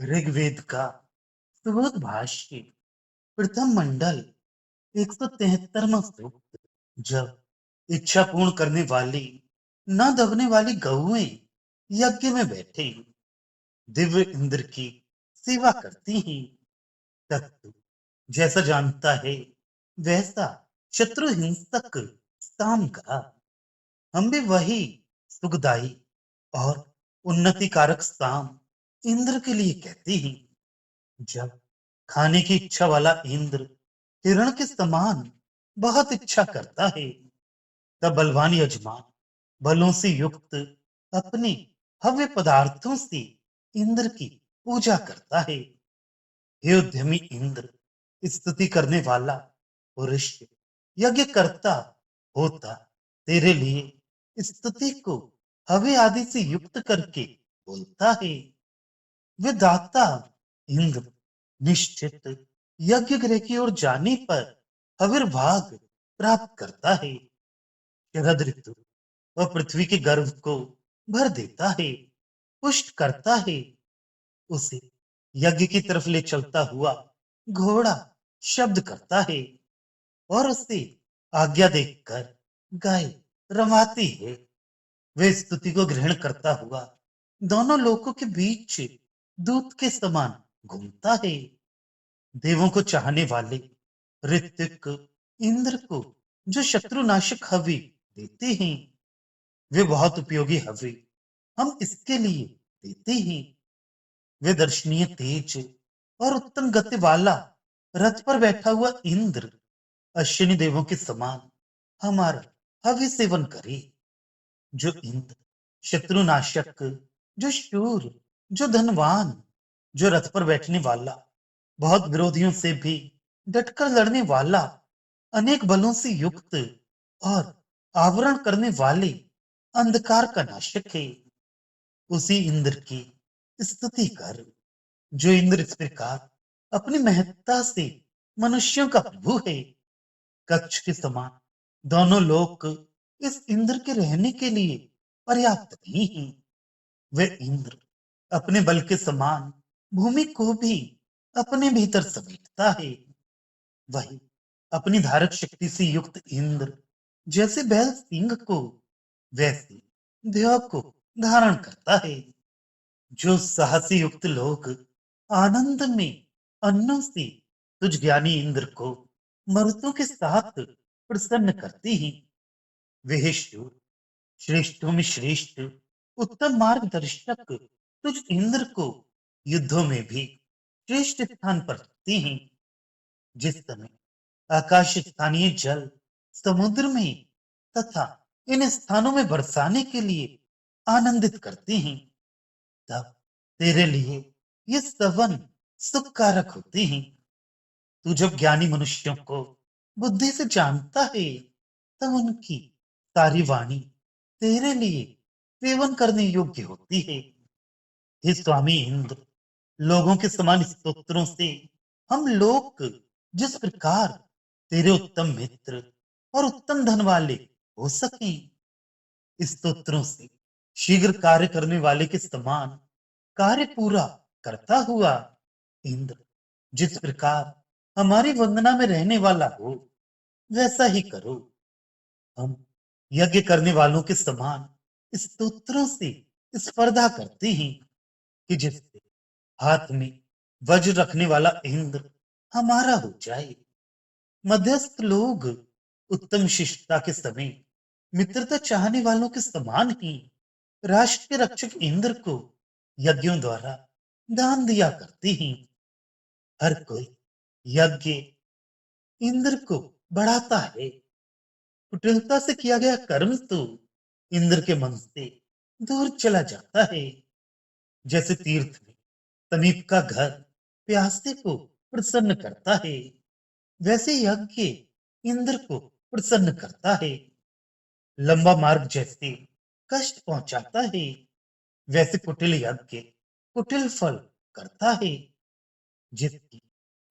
ऋग्वेद का सुबोध भाष्य प्रथम मंडल 173वां सूक्त। जब इच्छा पूर्ण करने वाली न दबने वाली गौएं यज्ञ में बैठे दिव्य इंद्र की सेवा करती हैं, तब तू जैसा जानता है वैसा शत्रु हिंसक काम का हम भी वही सुखदाई और उन्नति कारक काम इंद्र के लिए कहते हैं। जब खाने की इच्छा वाला इंद्र हिरण के समान बहुत इच्छा करता है, तब बलवान यजमान बलों से युक्त अपने हव्य पदार्थों से इंद्र की पूजा करता है। हे उद्यमी इंद्र, स्तुति करने वाला पुरुष यज्ञ करता होता तेरे लिए स्तुति को हव्य आदि से युक्त करके बोलता है। वे दाता इंद्र निश्चित यज्ञ गृह की ओर जाने पर आविर्भाग प्राप्त करता है। शरद ऋतु और पृथ्वी के गर्भ को भर देता है, पुष्ट करता है। उसे यज्ञ की तरफ ले चलता हुआ घोड़ा शब्द करता है और उसे आज्ञा देकर गाय रमाती है। वे स्तुति को ग्रहण करता हुआ दोनों लोकों के बीच दूत के समान घूमता है। देवों को चाहने वाले ऋतिक इंद्र को जो शत्रुनाशक हवि देते हैं, वे बहुत उपयोगी हवि हम इसके लिए देते हैं। वे दर्शनीय तेज और उत्तम गति वाला रथ पर बैठा हुआ इंद्र अश्विनी देवों के समान हमारा हवि सेवन करे। जो इंद्र शत्रुनाशक, जो शूर, जो धनवान, जो रथ पर बैठने वाला, बहुत विरोधियों से भी डटकर लड़ने वाला, अनेक बलों से युक्त और आवरण करने वाले अंधकार का नाशक है, उसी इंद्र की स्तुति कर। जो इंद्र इस प्रकार अपनी महत्ता से मनुष्यों का प्रभु है, कक्ष के समान दोनों लोक इस इंद्र के रहने के लिए पर्याप्त नहीं है। वे इंद्र अपने बल के समान भूमि को भी अपने भीतर समेटता है। वही अपनी धारक शक्ति से युक्त इंद्र जैसे बैल सिंह को, वैसे देव को धारण करता है। जो साहसी युक्त लोग आनंद में अन्नों से तुझ ज्ञानी इंद्र को मरुतों के साथ प्रसन्न करते हैं, वे शूर श्रेष्ठों में श्रेष्ठ उत्तम मार्गदर्शक तुझ इंद्र को युद्धों में भी श्रेष्ठ स्थान पर रखते हैं। जिस समय आकाश स्थानीय जल समुद्र में तथा इन स्थानों में बरसाने के लिए आनंदित करते हैं, तब तेरे लिए ये सवन सुखकारक होते हैं। तू जब ज्ञानी मनुष्यों को बुद्धि से जानता है, तब उनकी सारी वाणी तेरे लिए सेवन करने योग्य होती है। हे स्वामी इंद्र, लोगों के समान स्तोत्रों से हम लोग जिस प्रकार तेरे उत्तम मित्र और उत्तम धन वाले हो सके, स्तोत्रों से शीघ्र कार्य करने वाले के समान कार्य पूरा करता हुआ इंद्र जिस प्रकार हमारी वंदना में रहने वाला हो, वैसा ही करो। हम यज्ञ करने वालों के समान स्तोत्रों से स्पर्धा करते हैं कि जिससे हाथ में वज्र रखने वाला इंद्र हमारा हो जाए। मध्यस्थ लोग उत्तम शिष्टता के समय मित्रता चाहने वालों के समान ही राष्ट्र के रक्षक इंद्र को यज्ञों द्वारा दान दिया करते हैं। हर कोई यज्ञ इंद्र को बढ़ाता है। कुटिलता से किया गया कर्म तो इंद्र के मन से दूर चला जाता है। जैसे तीर्थ में समीप का घर प्यासे को प्रसन्न करता है, वैसे यज्ञ इंद्र को प्रसन्न करता है। लंबा मार्ग जैसे कष्ट पहुंचाता है, वैसे कुटिल यज्ञ कुटिल फल करता है। जिसकी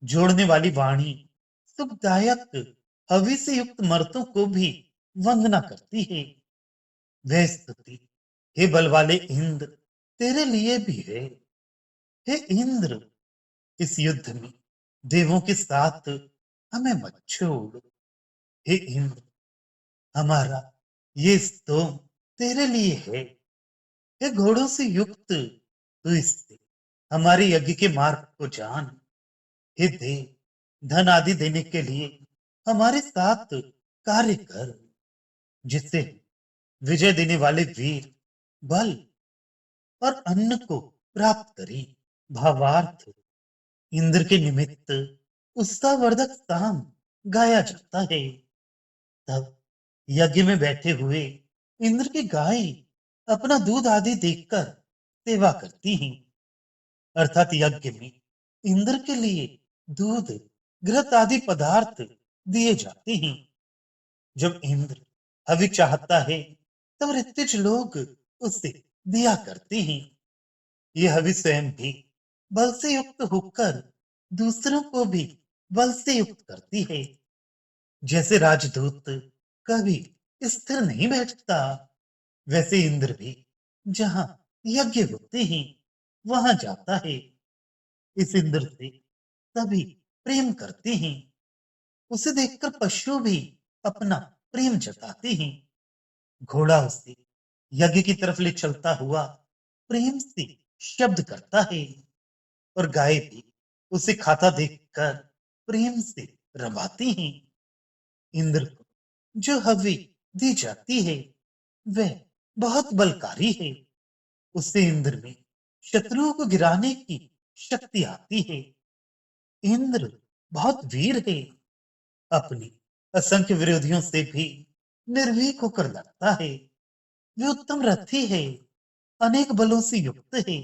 जोड़ने वाली वाणी सुखदायक हवि से युक्त मर्तों को भी वंदना करती है, वह स्तुति हे बल वाले इंद्र तेरे लिए भी है। हे इंद्र, इस युद्ध में देवों के साथ हमें मत छोड़। हे इंद्र, हमारा ये स्तोम तेरे लिए है। हे घोड़ों से युक्त तू इससे हमारे यज्ञ के मार्ग को जान। हे देव, धन आदि देने के लिए हमारे साथ कार्य कर, जिससे विजय देने वाले वीर बल और अन्न को प्राप्त करें। भावार्थ, इंद्र के निमित्त उत्साहवर्धक साम गाया जाता है। तब यज्ञ में बैठे हुए इंद्र की गाय अपना दूध आदि देकर सेवा करती हैं। अर्थात यज्ञ में इंद्र के लिए दूध, घृत आदि पदार्थ दिए जाते हैं। जब इंद्र हवि चाहता है तब ऋत्विज लोग उसे दिया करते हैं। ये हवि स्वयं भी बल से युक्त होकर दूसरों को भी बल से युक्त करती है। जैसे राजदूत कभी स्थिर नहीं बैठता, वैसे इंद्र भी जहां यज्ञ होते हैं वहां जाता है। इस इंद्र से सभी प्रेम करते हैं। उसे देखकर पशु भी अपना प्रेम जताते हैं। घोड़ा उसे यज्ञ की तरफ ले चलता हुआ प्रेम से शब्द करता है, और गाय भी उसे खाता देखकर प्रेम से रमाती हैं। इंद्र को जो हव्य दी जाती है वह बहुत बलकारी है। उससे इंद्र में शत्रुओं को गिराने की शक्ति आती है। इंद्र बहुत वीर है, अपने असंख्य विरोधियों से भी निर्भीक होकर लड़ता है। वे उत्तम रथी है, अनेक बलों से युक्त है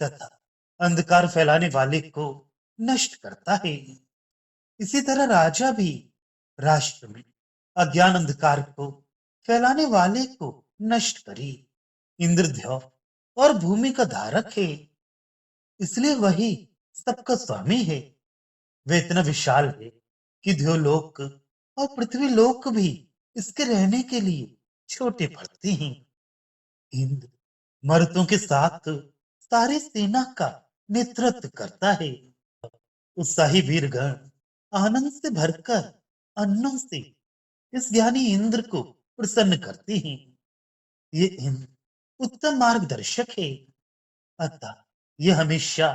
तथा अंधकार फैलाने वाले को नष्ट करता है। इसी तरह राजा भी राष्ट्र में अज्ञान अंधकार को फैलाने वाले को नष्ट करे। इंद्रदेव और भूमि का धारक है, इसलिए वही सबका स्वामी है। वह इतना विशाल है कि द्योलोक और पृथ्वी लोक भी इसके रहने के लिए छोटे पड़ते हैं। इंद्र मरुतों के साथ सारी सेना का नेतृत्व करता है। उत्साही वीरगण आनंद से भरकर अन्नों से इस ज्ञानी इंद्र को प्रसन्न करते हैं। ये इंद्र उत्तम मार्गदर्शक है, अतः ये हमेशा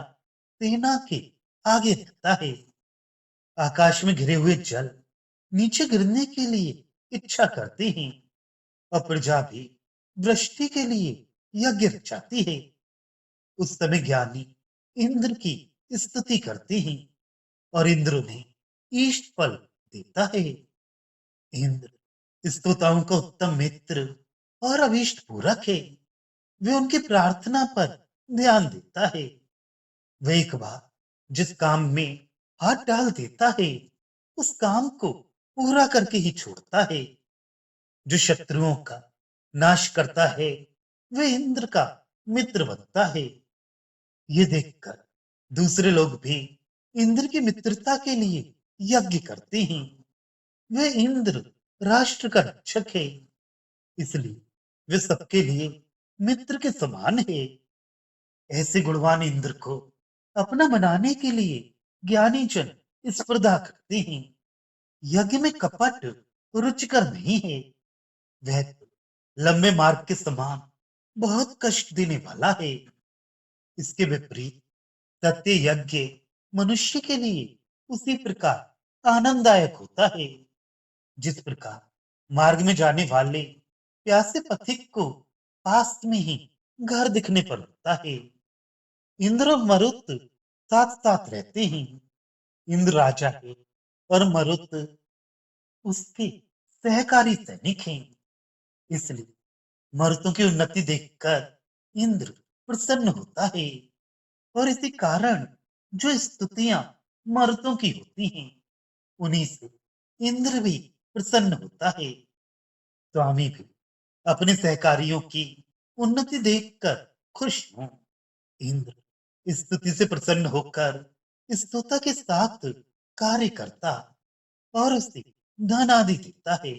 सेना के आगे रहता है। आकाश में घिरे हुए जल नीचे गिरने के लिए इच्छा करते हैं, और प्रजा भी वृष्टि के लिए यज्ञ रचाती है। उस समय ज्ञानी इंद्र की स्तुति करते हैं, और इंद्र उन्हें इष्ट फल देता है। इंद्र स्तोताओं का उत्तम मित्र और अभीष्ट पूरक है। वे उनकी प्रार्थना पर ध्यान देता है। वह एक बार जिस काम में हाथ डाल देता है उस काम को पूरा करके ही छोड़ता है। जो शत्रुओं का नाश करता है वह इंद्र का मित्र बनता है। ये देखकर दूसरे लोग भी इंद्र की मित्रता के लिए यज्ञ करते हैं। वह इंद्र राष्ट्र का रक्षक है, इसलिए वे सबके लिए मित्र के समान है। ऐसे गुणवान इंद्र को अपना बनाने के लिए ज्ञानी जन स्पर्धा करते हैं। यज्ञ में कपट रुचिकर नहीं है, वह तो लंबे मार्ग के समान बहुत कष्ट देने वाला है। इसके विपरीत सत्य यज्ञ मनुष्य के लिए उसी प्रकार आनंददायक होता है, जिस प्रकार मार्ग में जाने वाले प्यासे पथिक को पास में ही घर दिखने पर होता है। इंद्र और मरुत साथ साथ रहते हैं। इंद्र राजा है और मरुत उसके सहकारी सैनिक हैं। इसलिए मरुतों की उन्नति देखकर इंद्र प्रसन्न होता है, और इसी कारण जो स्तुतियां मरुतों की होती हैं उन्हीं से इंद्र भी प्रसन्न होता है। स्वामी भी अपने सहकारियों की उन्नति देखकर खुश हों। इंद्र इस स्तुति से प्रसन्न होकर स्तोता के साथ कार्य करता और उसे धन आदि देता है।